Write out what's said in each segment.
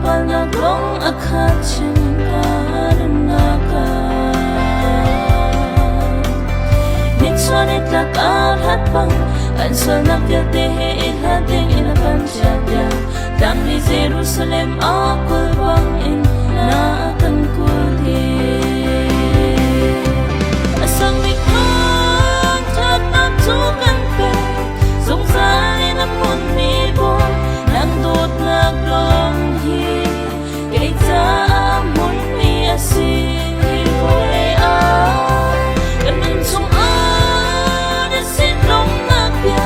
pal naglong akhat singkaranaka nitsuanit lakat pang ansol nakyate ilhating ilakan syadya dang di Jerusalem akul bang in na akan kudi asang mikang tatap tukan pe sung salin apun nibo nang dut naglong hi kay taamon ni asin hipulay kanin sung sinlong nagya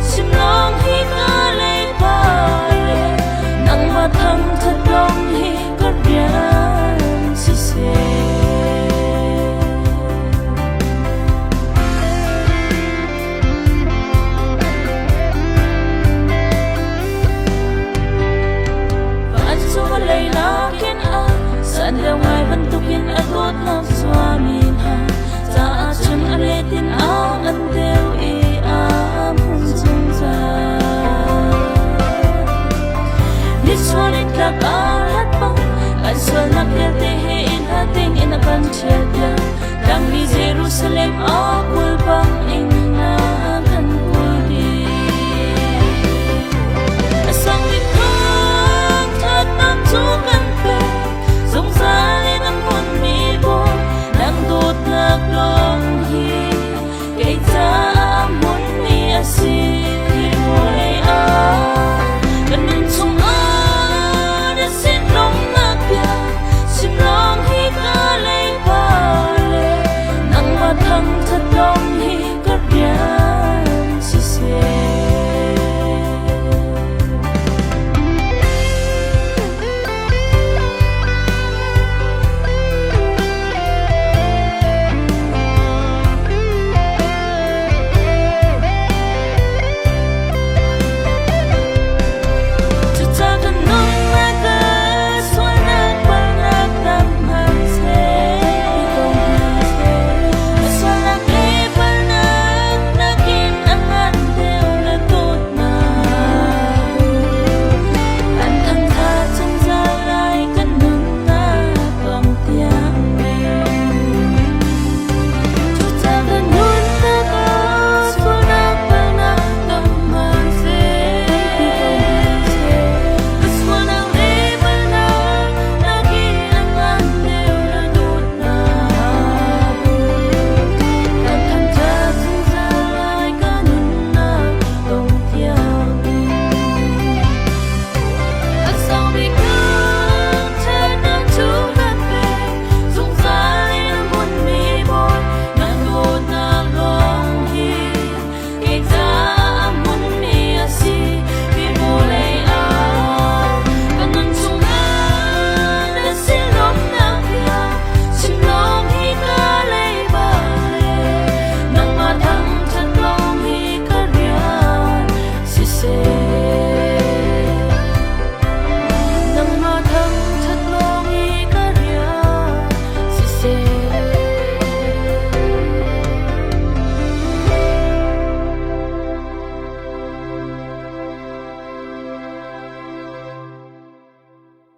simlong hikalay pare nang matang tatlong hikaryan sisi paanso walay lakin saan daw ngay bantukin agot ng swamin ha sa asyong aletin ang andew iamon sungsa nisulit lakalat pang kansol nakyate ilhating inakan syadya dang di Jerusalem akul bang